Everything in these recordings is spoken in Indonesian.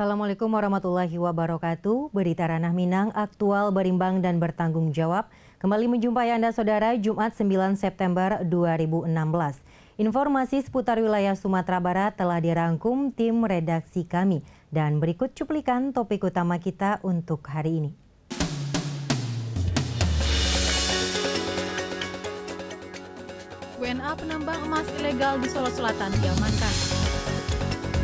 Assalamualaikum warahmatullahi wabarakatuh. Berita Ranah Minang, aktual, berimbang, dan bertanggung jawab. Kembali menjumpai Anda saudara Jumat 9 September 2016. Informasi seputar wilayah Sumatera Barat telah dirangkum tim redaksi kami. Dan berikut cuplikan topik utama kita untuk hari ini. WNA penambang emas ilegal di Solo Selatan diamankan.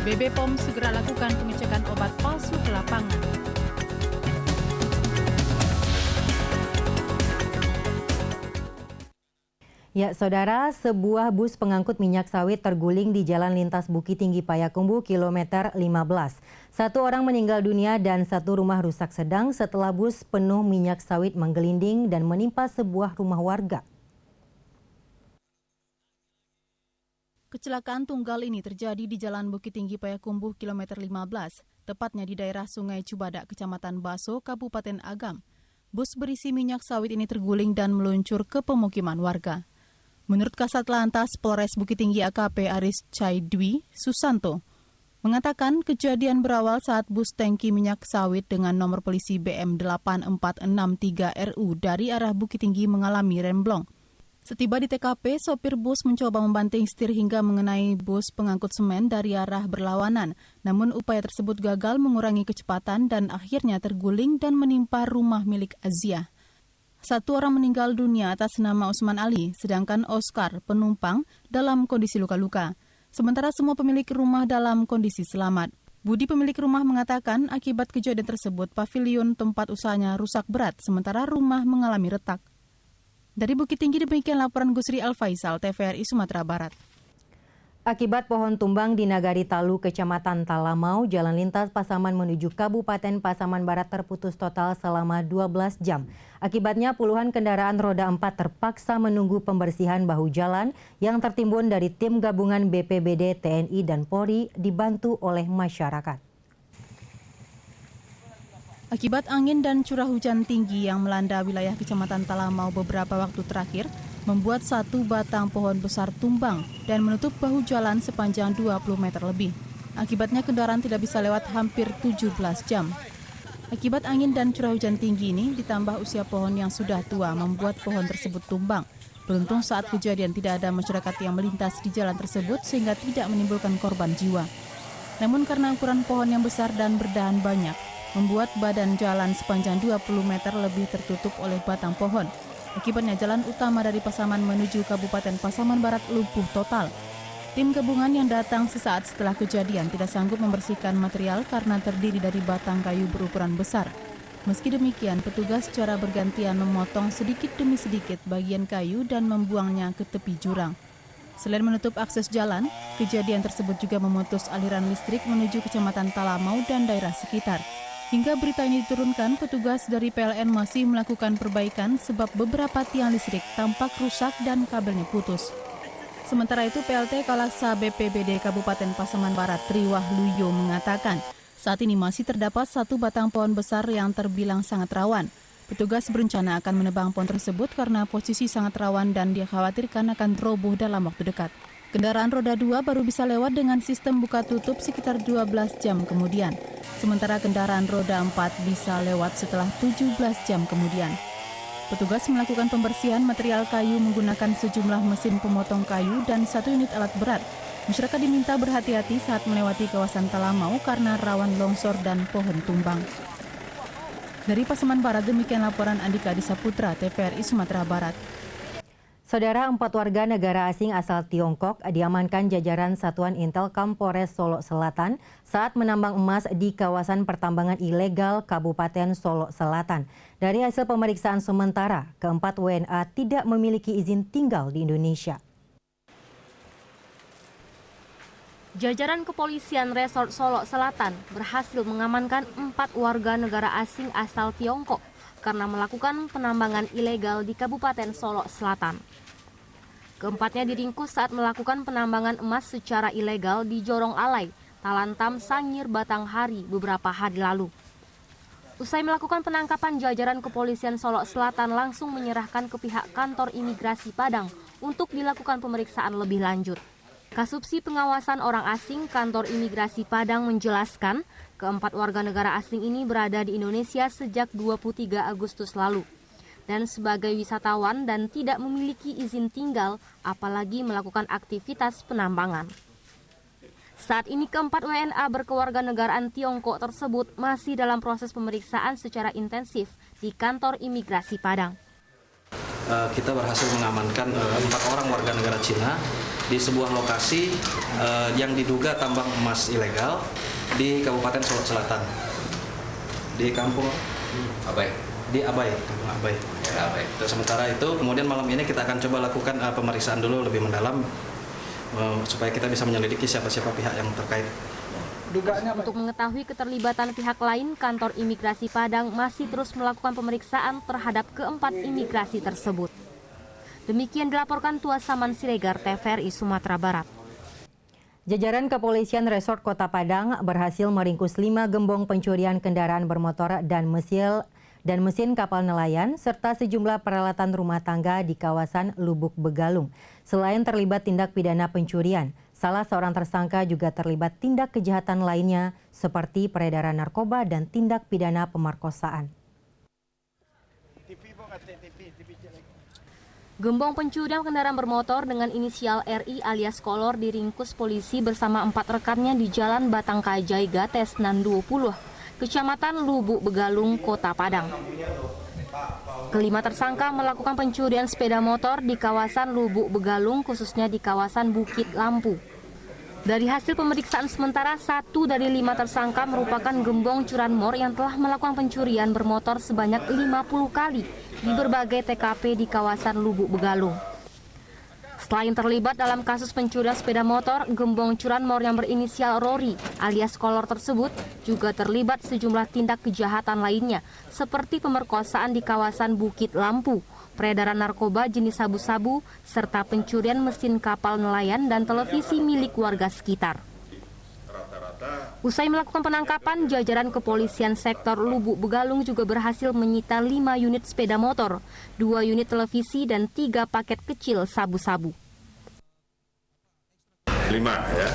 BB POM segera lakukan pengecekan obat palsu ke lapangan. Ya, saudara, sebuah bus pengangkut minyak sawit terguling di Jalan Lintas Bukit Tinggi Payakumbuh, kilometer 15. Satu orang meninggal dunia dan satu rumah rusak sedang setelah bus penuh minyak sawit menggelinding dan menimpa sebuah rumah warga. Kecelakaan tunggal ini terjadi di Jalan Bukit Tinggi Payakumbuh, kilometer 15, tepatnya di daerah Sungai Cubadak, Kecamatan Baso, Kabupaten Agam. Bus berisi minyak sawit ini terguling dan meluncur ke pemukiman warga. Menurut Kasat Lantas Polres Bukit Tinggi AKP Aris Caidwi Susanto, mengatakan kejadian berawal saat bus tangki minyak sawit dengan nomor polisi BM 8463RU dari arah Bukit Tinggi mengalami remblong. Setiba di TKP, sopir bus mencoba membanting setir hingga mengenai bus pengangkut semen dari arah berlawanan. Namun upaya tersebut gagal mengurangi kecepatan dan akhirnya terguling dan menimpa rumah milik Azia. Satu orang meninggal dunia atas nama Usman Ali, sedangkan Oscar, penumpang, dalam kondisi luka-luka. Sementara semua pemilik rumah dalam kondisi selamat. Budi pemilik rumah mengatakan akibat kejadian tersebut pavilion tempat usahanya rusak berat, sementara rumah mengalami retak. Dari Bukit Tinggi demikian laporan Gusri Al-Faisal, TVRI Sumatera Barat. Akibat pohon tumbang di Nagari Talu, Kecamatan Talamau, jalan lintas Pasaman menuju Kabupaten Pasaman Barat terputus total selama 12 jam. Akibatnya puluhan kendaraan roda 4 terpaksa menunggu pembersihan bahu jalan yang tertimbun dari tim gabungan BPBD, TNI, dan Polri dibantu oleh masyarakat. Akibat angin dan curah hujan tinggi yang melanda wilayah Kecamatan Talamau beberapa waktu terakhir, membuat satu batang pohon besar tumbang dan menutup bahu jalan sepanjang 20 meter lebih. Akibatnya kendaraan tidak bisa lewat hampir 17 jam. Akibat angin dan curah hujan tinggi ini ditambah usia pohon yang sudah tua membuat pohon tersebut tumbang. Beruntung saat kejadian tidak ada masyarakat yang melintas di jalan tersebut sehingga tidak menimbulkan korban jiwa. Namun karena ukuran pohon yang besar dan berdahan banyak, membuat badan jalan sepanjang 20 meter lebih tertutup oleh batang pohon. Akibatnya jalan utama dari Pasaman menuju Kabupaten Pasaman Barat lumpuh total. Tim gabungan yang datang sesaat setelah kejadian tidak sanggup membersihkan material karena terdiri dari batang kayu berukuran besar. Meski demikian, petugas secara bergantian memotong sedikit demi sedikit bagian kayu dan membuangnya ke tepi jurang. Selain menutup akses jalan, kejadian tersebut juga memutus aliran listrik menuju Kecamatan Talamau dan daerah sekitar. Hingga berita ini diturunkan, petugas dari PLN masih melakukan perbaikan sebab beberapa tiang listrik tampak rusak dan kabelnya putus. Sementara itu, PLT Kalaksa BPBD Kabupaten Pasaman Barat Triwahluyo mengatakan, saat ini masih terdapat satu batang pohon besar yang terbilang sangat rawan. Petugas berencana akan menebang pohon tersebut karena posisi sangat rawan dan dikhawatirkan akan roboh dalam waktu dekat. Kendaraan roda 2 baru bisa lewat dengan sistem buka tutup sekitar 12 jam kemudian. Sementara kendaraan roda 4 bisa lewat setelah 17 jam kemudian. Petugas melakukan pembersihan material kayu menggunakan sejumlah mesin pemotong kayu dan satu unit alat berat. Masyarakat diminta berhati-hati saat melewati kawasan Talamau karena rawan longsor dan pohon tumbang. Dari Pasaman Barat, demikian laporan Andika Disaputra, TVRI Sumatera Barat. Saudara, 4 warga negara asing asal Tiongkok diamankan jajaran Satuan Intelkam Polres Solo Selatan saat menambang emas di kawasan pertambangan ilegal Kabupaten Solo Selatan. Dari hasil pemeriksaan sementara, keempat WNA tidak memiliki izin tinggal di Indonesia. Jajaran Kepolisian Resort Solo Selatan berhasil mengamankan 4 warga negara asing asal Tiongkok karena melakukan penambangan ilegal di Kabupaten Solo Selatan. Keempatnya diringkus saat melakukan penambangan emas secara ilegal di Jorong Alai, Talantam, Sangir, Batanghari beberapa hari lalu. Usai melakukan penangkapan, jajaran Kepolisian Solo Selatan langsung menyerahkan ke pihak kantor imigrasi Padang untuk dilakukan pemeriksaan lebih lanjut. Kasubsi Pengawasan Orang Asing Kantor Imigrasi Padang menjelaskan, keempat warga negara asing ini berada di Indonesia sejak 23 Agustus lalu. Dan sebagai wisatawan dan tidak memiliki izin tinggal, apalagi melakukan aktivitas penambangan. Saat ini keempat WNA berkewarganegaraan Tiongkok tersebut masih dalam proses pemeriksaan secara intensif di Kantor Imigrasi Padang. Kita berhasil mengamankan 4 orang warga negara Cina di sebuah lokasi yang diduga tambang emas ilegal di Kabupaten Solok Selatan, di kampung Abai. Di Abai, kampung Abai. Ya, Abai. Sementara itu, kemudian malam ini kita akan coba lakukan pemeriksaan dulu lebih mendalam supaya kita bisa menyelidiki siapa-siapa pihak yang terkait. Untuk mengetahui keterlibatan pihak lain, Kantor Imigrasi Padang masih terus melakukan pemeriksaan terhadap keempat imigrasi tersebut. Demikian dilaporkan Tua Saman Siregar, TVRI Sumatera Barat. Jajaran Kepolisian Resort Kota Padang berhasil meringkus 5 gembong pencurian kendaraan bermotor dan mesin kapal nelayan, serta sejumlah peralatan rumah tangga di kawasan Lubuk Begalung. Selain terlibat tindak pidana pencurian, salah seorang tersangka juga terlibat tindak kejahatan lainnya seperti peredaran narkoba dan tindak pidana pemerkosaan. Gembong pencurian kendaraan bermotor dengan inisial RI alias Kolor diringkus polisi bersama 4 rekannya di Jalan Batangkajai Gates Nan 20, Kecamatan Lubuk Begalung, Kota Padang. Kelima tersangka melakukan pencurian sepeda motor di kawasan Lubuk Begalung, khususnya di kawasan Bukit Lampu. Dari hasil pemeriksaan sementara, 1 dari 5 tersangka merupakan gembong curanmor yang telah melakukan pencurian bermotor sebanyak 50 kali di berbagai TKP di kawasan Lubuk Begalung. Selain terlibat dalam kasus pencurian sepeda motor, gembong curanmor yang berinisial Rory alias Kolor tersebut juga terlibat sejumlah tindak kejahatan lainnya seperti pemerkosaan di kawasan Bukit Lampu, peredaran narkoba jenis sabu-sabu, serta pencurian mesin kapal nelayan dan televisi milik warga sekitar. Usai melakukan penangkapan, jajaran kepolisian sektor Lubuk Begalung juga berhasil menyita 5 unit sepeda motor, 2 unit televisi, dan 3 paket kecil sabu-sabu. 5 ya,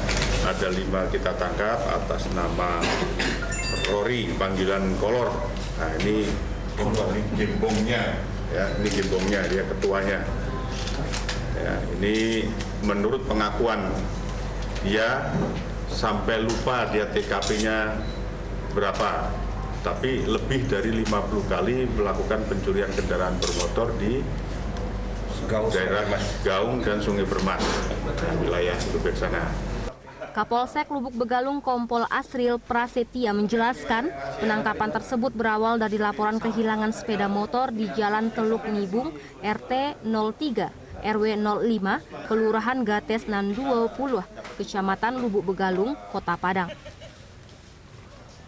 ada 5 kita tangkap atas nama Rory, panggilan Kolor. Nah ini gembongnya, ya ini gembongnya, dia ketuanya. Ya, ini menurut pengakuan dia sampai lupa dia TKP-nya berapa, tapi lebih dari 50 kali melakukan pencurian kendaraan bermotor di daerah Gaung dan Sungai Bermas, wilayah Lubuk sana. Kapolsek Lubuk Begalung Kompol Asril Prasetya menjelaskan, penangkapan tersebut berawal dari laporan kehilangan sepeda motor di Jalan Teluk Ngibung, RT 03. RW 05, Kelurahan Gates Nan 20, Kecamatan Lubuk Begalung, Kota Padang.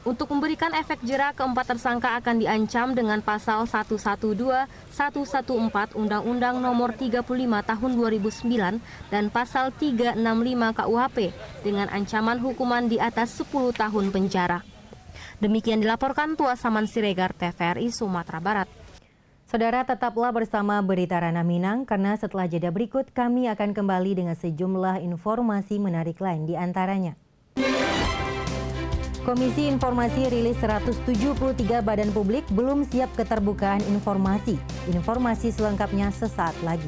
Untuk memberikan efek jera, keempat tersangka akan diancam dengan pasal 112, 114 Undang-Undang Nomor 35 Tahun 2009 dan pasal 365 KUHP dengan ancaman hukuman di atas 10 tahun penjara. Demikian dilaporkan Tua Saman Siregar, TVRI Sumatera Barat. Saudara, tetaplah bersama Berita Ranah Minang karena setelah jeda berikut kami akan kembali dengan sejumlah informasi menarik lain di antaranya. Komisi Informasi rilis 173 badan publik belum siap keterbukaan informasi. Informasi selengkapnya sesaat lagi.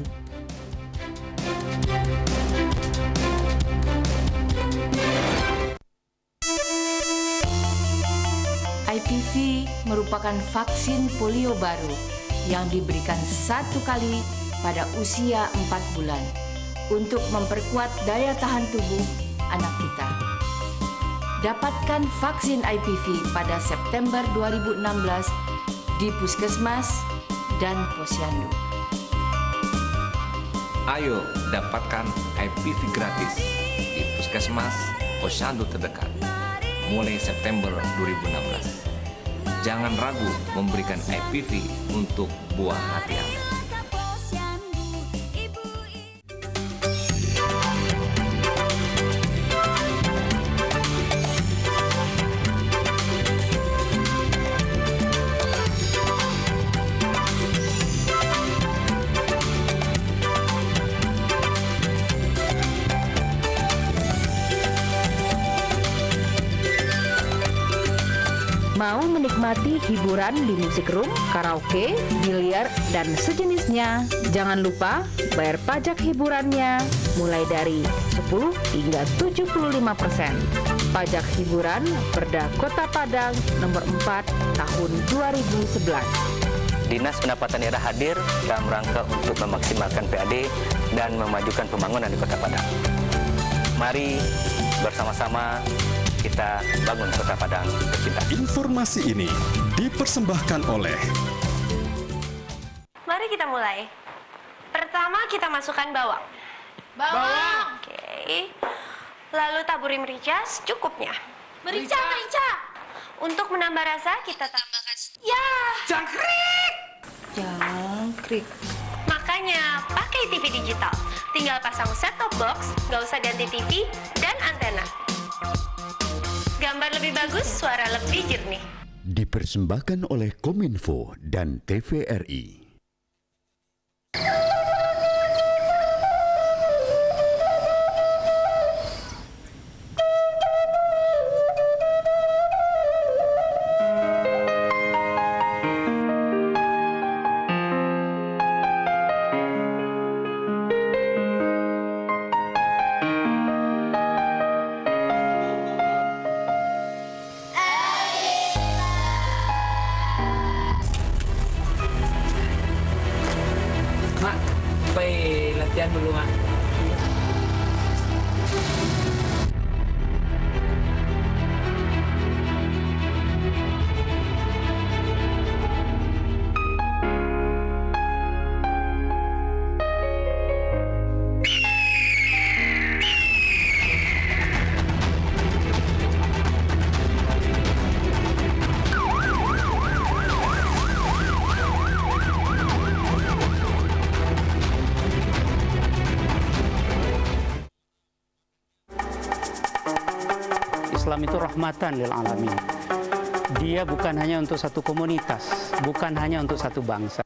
IPV merupakan vaksin polio baru yang diberikan 1 kali pada usia 4 bulan untuk memperkuat daya tahan tubuh anak kita. Dapatkan vaksin IPV pada September 2016 di Puskesmas dan Posyandu. Ayo dapatkan IPV gratis di Puskesmas Posyandu terdekat mulai September 2016. Jangan ragu memberikan IPV untuk buah hati Anda. menikmati hiburan di musik room, karaoke, biliar, dan sejenisnya. Jangan lupa bayar pajak hiburannya mulai dari 10 hingga 75%. Pajak hiburan Perda Kota Padang nomor 4 tahun 2011. Dinas Pendapatan Daerah hadir dalam rangka untuk memaksimalkan PAD dan memajukan pembangunan di Kota Padang. Mari bersama-sama kita bangun Kota Padang tercinta. Informasi ini dipersembahkan oleh. Mari kita mulai. Pertama kita masukkan bawang. Bawang. Oke. Lalu taburi merica secukupnya. Merica. Untuk menambah rasa kita tambahkan Jangkrik. Makanya pakai TV digital. Tinggal pasang set-top box, nggak usah ganti TV dan antena. Gambar lebih bagus, suara lebih jernih. Dipersembahkan oleh Kominfo dan TVRI. Latihan dulu, Mak. Islam itu rahmatan lil alamin. Dia bukan hanya untuk satu komunitas, bukan hanya untuk satu bangsa.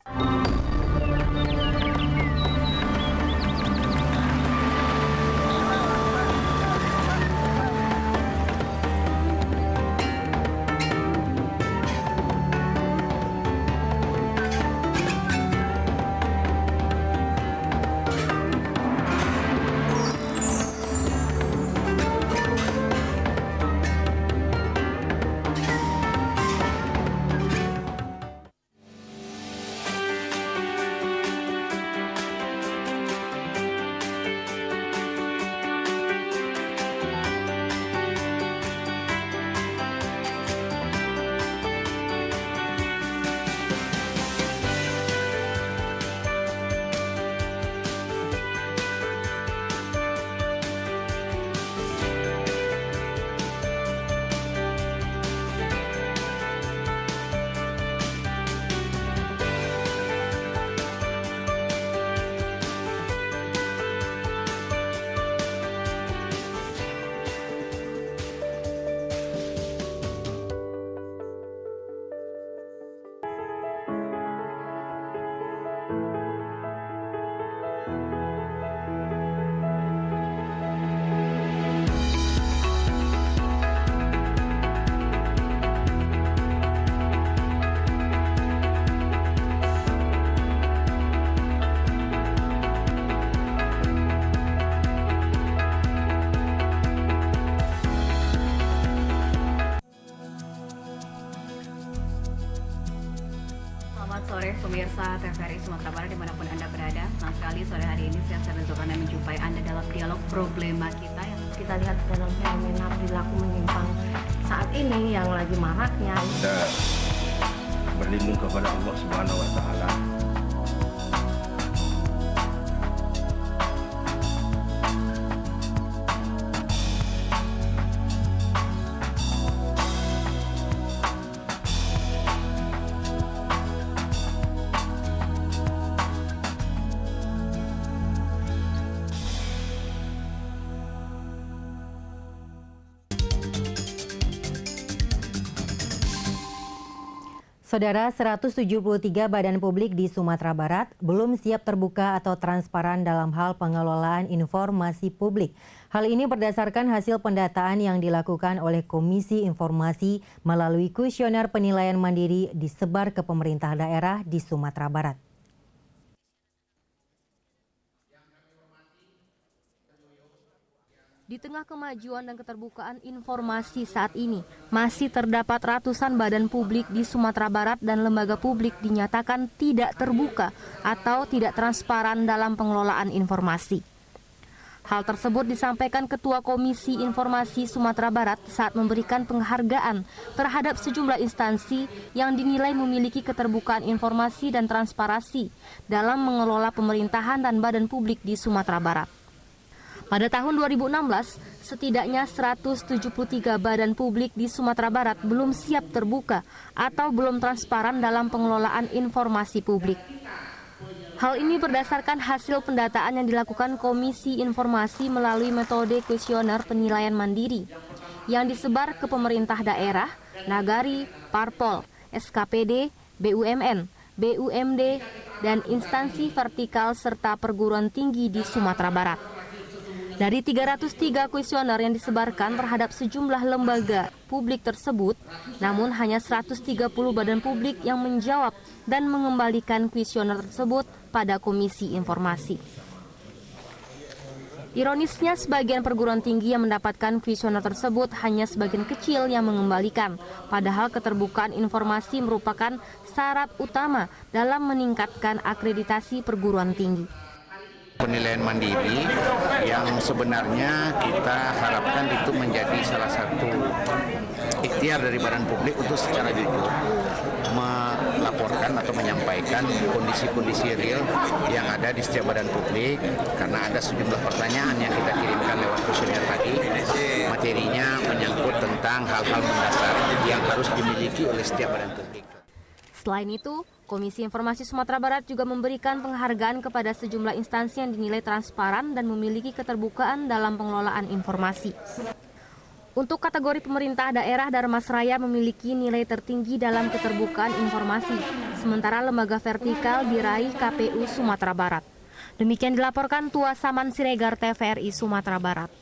sore pemirsa TVRI Sumatera Barat dimanapun Anda berada. Senang sekali sore hari ini saya untuk Anda menjumpai Anda dalam dialog problema kita yang kita lihat dalam fenomena perilaku menyimpang saat ini yang lagi maraknya. Kita berlindung kepada Allah Subhanahu wa Ta'ala. Saudara, 173 badan publik di Sumatera Barat belum siap terbuka atau transparan dalam hal pengelolaan informasi publik. Hal ini berdasarkan hasil pendataan yang dilakukan oleh Komisi Informasi melalui kuesioner penilaian mandiri disebar ke pemerintah daerah di Sumatera Barat. Di tengah kemajuan dan keterbukaan informasi saat ini, masih terdapat ratusan badan publik di Sumatera Barat dan lembaga publik dinyatakan tidak terbuka atau tidak transparan dalam pengelolaan informasi. Hal tersebut disampaikan Ketua Komisi Informasi Sumatera Barat saat memberikan penghargaan terhadap sejumlah instansi yang dinilai memiliki keterbukaan informasi dan transparansi dalam mengelola pemerintahan dan badan publik di Sumatera Barat. Pada tahun 2016, setidaknya 173 badan publik di Sumatera Barat belum siap terbuka atau belum transparan dalam pengelolaan informasi publik. Hal ini berdasarkan hasil pendataan yang dilakukan Komisi Informasi melalui metode kuesioner penilaian mandiri yang disebar ke pemerintah daerah, nagari, parpol, SKPD, BUMN, BUMD, dan instansi vertikal serta perguruan tinggi di Sumatera Barat. Dari 303 kuesioner yang disebarkan terhadap sejumlah lembaga publik tersebut, namun hanya 130 badan publik yang menjawab dan mengembalikan kuesioner tersebut pada Komisi Informasi. Ironisnya, sebagian perguruan tinggi yang mendapatkan kuesioner tersebut hanya sebagian kecil yang mengembalikan, padahal keterbukaan informasi merupakan syarat utama dalam meningkatkan akreditasi perguruan tinggi. Penilaian mandiri yang sebenarnya kita harapkan itu menjadi salah satu ikhtiar dari badan publik untuk secara jujur melaporkan atau menyampaikan kondisi-kondisi real yang ada di setiap badan publik, karena ada sejumlah pertanyaan yang kita kirimkan lewat kuesioner tadi. Materinya menyangkut tentang hal-hal mendasar yang harus dimiliki oleh setiap badan publik. Selain itu, Komisi Informasi Sumatera Barat juga memberikan penghargaan kepada sejumlah instansi yang dinilai transparan dan memiliki keterbukaan dalam pengelolaan informasi. Untuk kategori pemerintah daerah, Darmasraya memiliki nilai tertinggi dalam keterbukaan informasi, sementara lembaga vertikal diraih KPU Sumatera Barat. Demikian dilaporkan Tua Saman Siregar TVRI Sumatera Barat.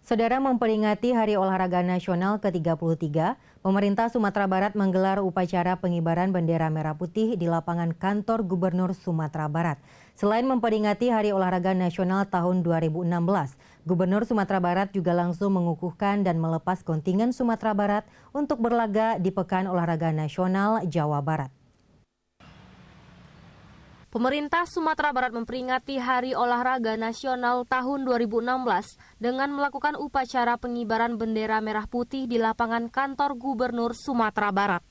Saudara, memperingati Hari Olahraga Nasional ke-33, pemerintah Sumatera Barat menggelar upacara pengibaran bendera merah putih di lapangan kantor Gubernur Sumatera Barat. Selain memperingati Hari Olahraga Nasional tahun 2016, Gubernur Sumatera Barat juga langsung mengukuhkan dan melepas kontingen Sumatera Barat untuk berlaga di Pekan Olahraga Nasional Jawa Barat. Pemerintah Sumatera Barat memperingati Hari Olahraga Nasional tahun 2016 dengan melakukan upacara pengibaran bendera merah putih di lapangan kantor Gubernur Sumatera Barat.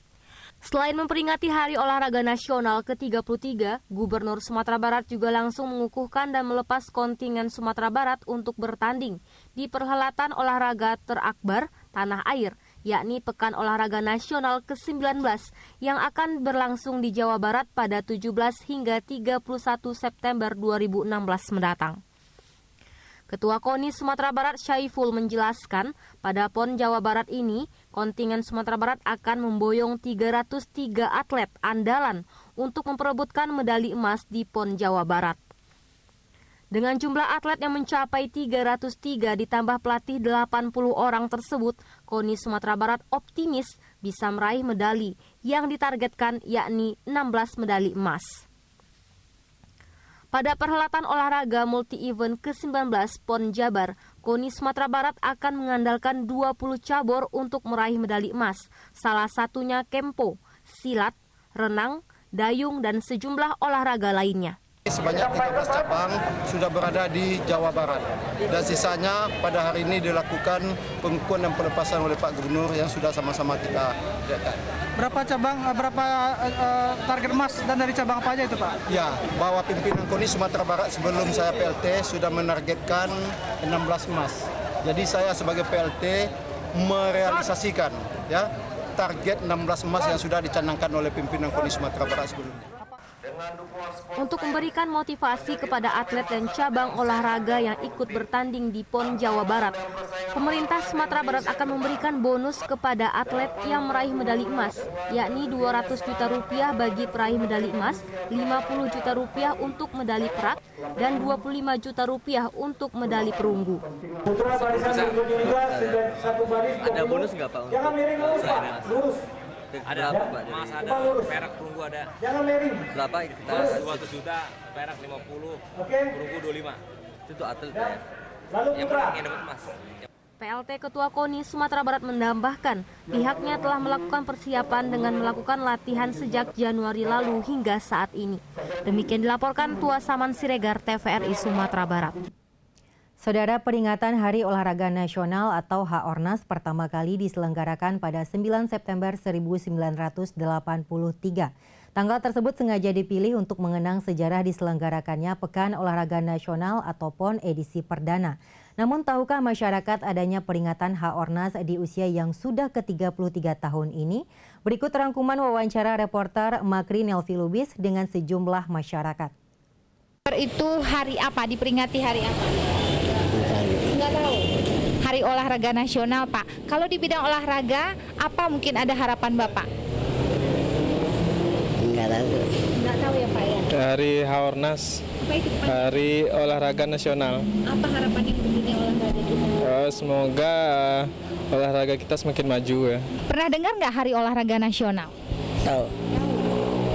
Selain memperingati Hari Olahraga Nasional ke-33, Gubernur Sumatera Barat juga langsung mengukuhkan dan melepas kontingen Sumatera Barat untuk bertanding di perhelatan olahraga terakbar tanah air, yakni Pekan Olahraga Nasional ke-19 yang akan berlangsung di Jawa Barat pada 17 hingga 31 September 2016 mendatang. Ketua KONI Sumatera Barat Syaiful menjelaskan, pada PON Jawa Barat ini, kontingen Sumatera Barat akan memboyong 303 atlet andalan untuk memperebutkan medali emas di PON Jawa Barat. Dengan jumlah atlet yang mencapai 303 ditambah pelatih 80 orang tersebut, KONI Sumatera Barat optimis bisa meraih medali yang ditargetkan, yakni 16 medali emas. Pada perhelatan olahraga multi-event ke-19 PON Jabar, KONI Sumatera Barat akan mengandalkan 20 cabur untuk meraih medali emas, salah satunya kempo, silat, renang, dayung, dan sejumlah olahraga lainnya. Sebanyak 13 cabang sudah berada di Jawa Barat dan sisanya pada hari ini dilakukan pengukuhan dan pelepasan oleh Pak Gubernur yang sudah sama-sama kita lihatkan. Berapa cabang, berapa target emas dan dari cabang apa aja itu Pak? Ya, bahwa pimpinan KONI Sumatera Barat sebelum saya PLT sudah menargetkan 16 emas. Jadi saya sebagai PLT merealisasikan target 16 emas yang sudah dicanangkan oleh pimpinan KONI Sumatera Barat sebelumnya. Untuk memberikan motivasi kepada atlet dan cabang olahraga yang ikut bertanding di PON Jawa Barat, pemerintah Sumatera Barat akan memberikan bonus kepada atlet yang meraih medali emas, yakni Rp200 juta bagi peraih medali emas, Rp50 juta untuk medali perak, dan Rp25 juta untuk medali perunggu. Ada bonus nggak Pak? Jangan miring lurus. Ada emas, ada perak, perunggu ada. Jangan miring. Berapa kita? 200 juta, perak 50, perunggu 25. Itu atlet ya. Yang dapat emas. PLT Ketua KONI Sumatera Barat menambahkan, pihaknya telah melakukan persiapan dengan melakukan latihan sejak Januari lalu hingga saat ini. Demikian dilaporkan Tua Saman Siregar, TVRI Sumatera Barat. Saudara, peringatan Hari Olahraga Nasional atau HORNAS pertama kali diselenggarakan pada 9 September 1983. Tanggal tersebut sengaja dipilih untuk mengenang sejarah diselenggarakannya Pekan Olahraga Nasional atau PON edisi perdana. Namun tahukah masyarakat adanya peringatan HORNAS di usia yang sudah ke-33 tahun ini? Berikut rangkuman wawancara reporter Makri Nelvi Lubis dengan sejumlah masyarakat. Itu hari apa? Diperingati hari apa? Nggak tahu. Hari Olahraga Nasional, Pak. Kalau di bidang olahraga, apa mungkin ada harapan Bapak? Nggak tahu. Nggak tahu ya, Pak ya? Hari HORNAS. Apa itu, Pak? Hari Olahraga Nasional. Apa harapannya untuk dunia olahraga kita? Semoga olahraga kita semakin maju ya. Pernah dengar nggak Hari Olahraga Nasional? Tahu.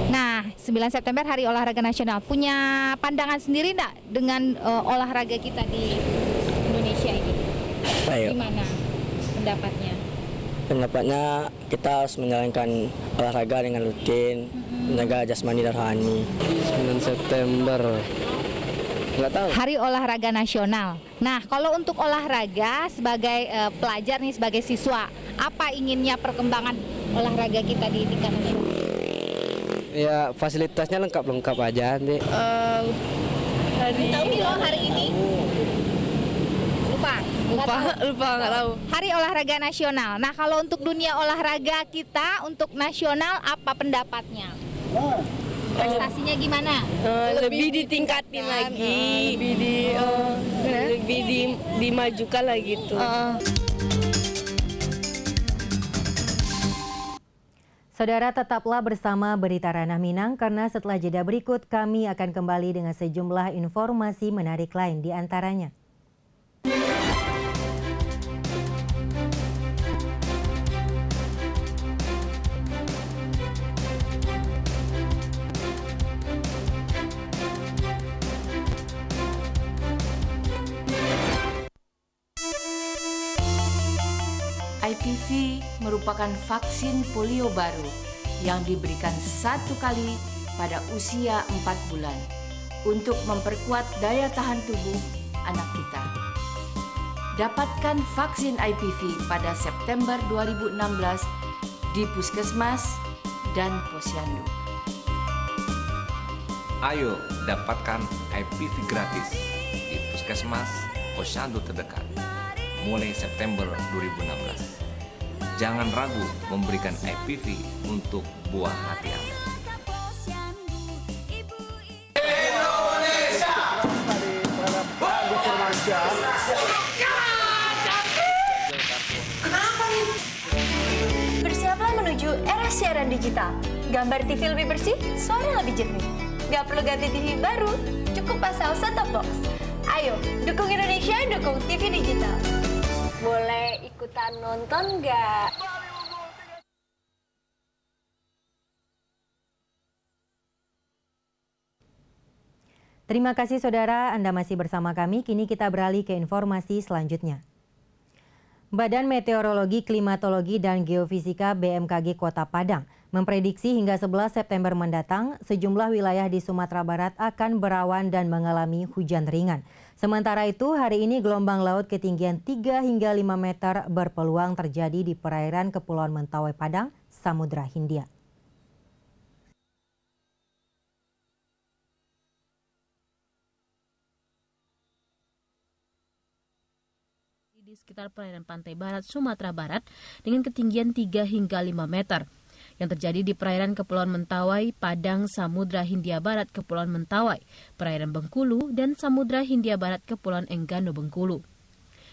Nah, 9 September Hari Olahraga Nasional. Punya pandangan sendiri nggak dengan olahraga kita di Indonesia ini? Baik. Gimana pendapatnya? Pendapatnya kita harus menjalankan olahraga dengan rutin, menjaga jasmani dan rohani. 9 September. Nggak tahu. Hari Olahraga Nasional. Nah, kalau untuk olahraga sebagai pelajar nih, sebagai siswa, apa inginnya perkembangan olahraga kita di tingkat nasional? Ya, fasilitasnya lengkap aja nanti. Tahu nih loh hari ini? Lupa nggak tahu. Hari Olahraga Nasional. Nah, kalau untuk dunia olahraga kita untuk nasional apa pendapatnya? Prestasinya gimana? Lebih ditingkatin lagi, lebih dimajukan lagi gitu. Saudara, tetaplah bersama Berita Ranah Minang karena setelah jeda berikut kami akan kembali dengan sejumlah informasi menarik lain di antaranya. IPV merupakan vaksin polio baru yang diberikan 1 kali pada usia 4 bulan untuk memperkuat daya tahan tubuh anak kita. Dapatkan vaksin IPV pada September 2016 di Puskesmas dan Posyandu. Ayo dapatkan IPV gratis di Puskesmas Posyandu terdekat mulai September 2016. Jangan ragu memberikan IPV untuk buah hati Anda. Kenapa nih? Bersiaplah menuju era siaran digital. Gambar TV lebih bersih, suara lebih jernih. Gak perlu ganti TV baru, cukup pasang set-top box. Ayo, dukung Indonesia, dukung TV digital. Boleh ikutan nonton nggak? Terima kasih saudara, Anda masih bersama kami. Kini kita beralih ke informasi selanjutnya. Badan Meteorologi, Klimatologi, dan Geofisika BMKG Kota Padang memprediksi hingga 11 September mendatang, sejumlah wilayah di Sumatera Barat akan berawan dan mengalami hujan ringan. Sementara itu, hari ini gelombang laut ketinggian 3 hingga 5 meter berpeluang terjadi di perairan Kepulauan Mentawai Padang, Samudra Hindia. Di sekitar perairan pantai barat Sumatera Barat dengan ketinggian 3 hingga 5 meter. yang terjadi di perairan Kepulauan Mentawai, Padang, Samudra Hindia Barat, Kepulauan Mentawai, perairan Bengkulu, dan Samudra Hindia Barat, Kepulauan Enggano, Bengkulu.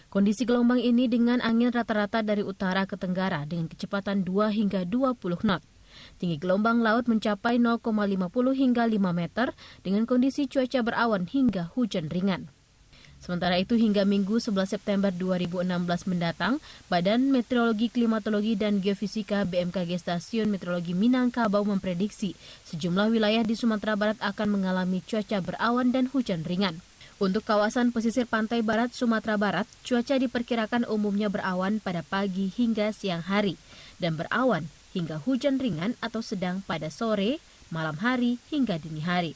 Kondisi gelombang ini dengan angin rata-rata dari utara ke tenggara dengan kecepatan 2 hingga 20 knot. Tinggi gelombang laut mencapai 0,50 hingga 5 meter dengan kondisi cuaca berawan hingga hujan ringan. Sementara itu hingga Minggu 11 September 2016 mendatang, Badan Meteorologi, Klimatologi, dan Geofisika BMKG Stasiun Meteorologi Minangkabau memprediksi sejumlah wilayah di Sumatera Barat akan mengalami cuaca berawan dan hujan ringan. Untuk kawasan pesisir pantai barat Sumatera Barat, cuaca diperkirakan umumnya berawan pada pagi hingga siang hari dan berawan hingga hujan ringan atau sedang pada sore, malam hari, hingga dini hari.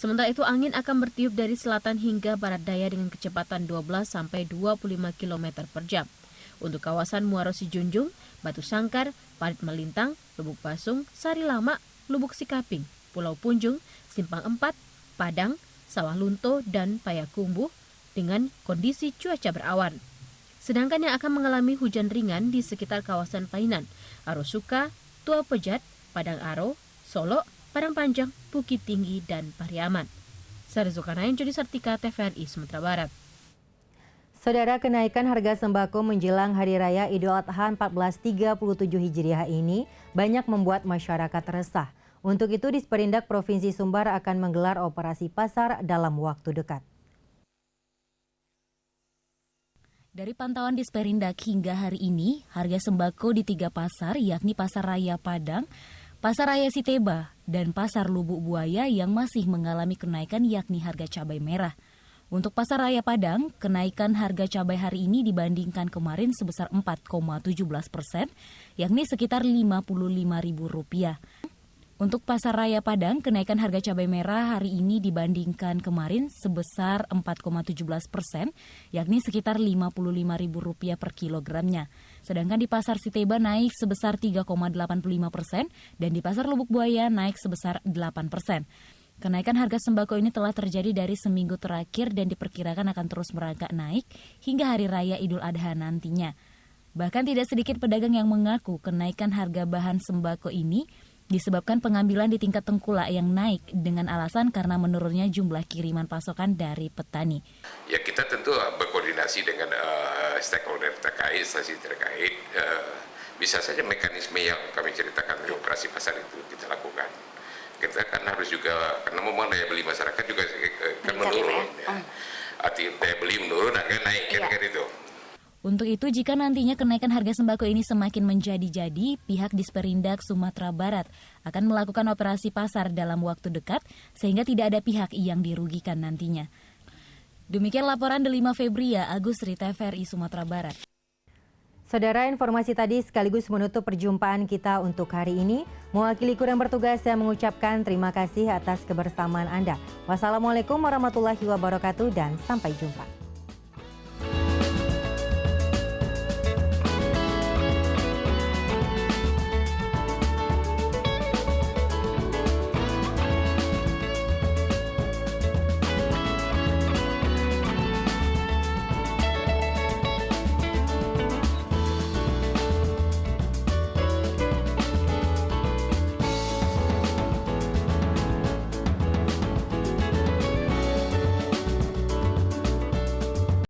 Sementara itu angin akan bertiup dari selatan hingga barat daya dengan kecepatan 12-25 km per jam. Untuk kawasan Muaro Sijunjung, Batu Sangkar, Parit Melintang, Lubuk Basung, Sari Lama, Lubuk Sikaping, Pulau Punjung, Simpang 4, Padang, Sawah Lunto, dan Payakumbuh dengan kondisi cuaca berawan. Sedangkan yang akan mengalami hujan ringan di sekitar kawasan Painan, Arosuka, Tua Pejat, Padang Aro, Solo, Padang Panjang, Bukit Tinggi, dan Pariaman. Sari Zulkarnain, Jody Sartika, TVRI Sumatera Barat. Saudara, kenaikan harga sembako menjelang Hari Raya Idul Adha 1437 Hijriah ini banyak membuat masyarakat resah. Untuk itu, Disperindak Provinsi Sumbar akan menggelar operasi pasar dalam waktu dekat. Dari pantauan Disperindak hingga hari ini, harga sembako di 3 pasar, yakni Pasar Raya Padang, Pasar Raya Siteba, dan Pasar Lubuk Buaya yang masih mengalami kenaikan yakni harga cabai merah. Untuk Pasar Raya Padang, kenaikan harga cabai hari ini dibandingkan kemarin sebesar 4,17%, yakni sekitar Rp55.000. Untuk Pasar Raya Padang, kenaikan harga cabai merah hari ini dibandingkan kemarin sebesar 4,17%, yakni sekitar Rp55.000 per kilogramnya. Sedangkan di Pasar Siteba naik sebesar 3,85% dan di Pasar Lubuk Buaya naik sebesar 8%. Kenaikan harga sembako ini telah terjadi dari seminggu terakhir dan diperkirakan akan terus merangkak naik hingga Hari Raya Idul Adha nantinya. Bahkan tidak sedikit pedagang yang mengaku kenaikan harga bahan sembako ini disebabkan pengambilan di tingkat tengkulak yang naik dengan alasan karena menurunnya jumlah kiriman pasokan dari petani. Ya, kita tentu berkoordinasi dengan stakeholder terkait, instansi terkait. Bisa saja mekanisme yang kami ceritakan di operasi pasar itu kita lakukan. Kita kan harus juga, karena memang daya beli masyarakat juga kan menurun. Ya. Arti daya beli menurun, harga naik, kan itu. Untuk itu, jika nantinya kenaikan harga sembako ini semakin menjadi-jadi, pihak Disperindak Sumatera Barat akan melakukan operasi pasar dalam waktu dekat sehingga tidak ada pihak yang dirugikan nantinya. Demikian laporan Delima Febria, Agus Rita, TVRI Sumatera Barat. Saudara, informasi tadi sekaligus menutup perjumpaan kita untuk hari ini. Mewakili kru yang bertugas, saya mengucapkan terima kasih atas kebersamaan Anda. Wassalamualaikum warahmatullahi wabarakatuh dan sampai jumpa.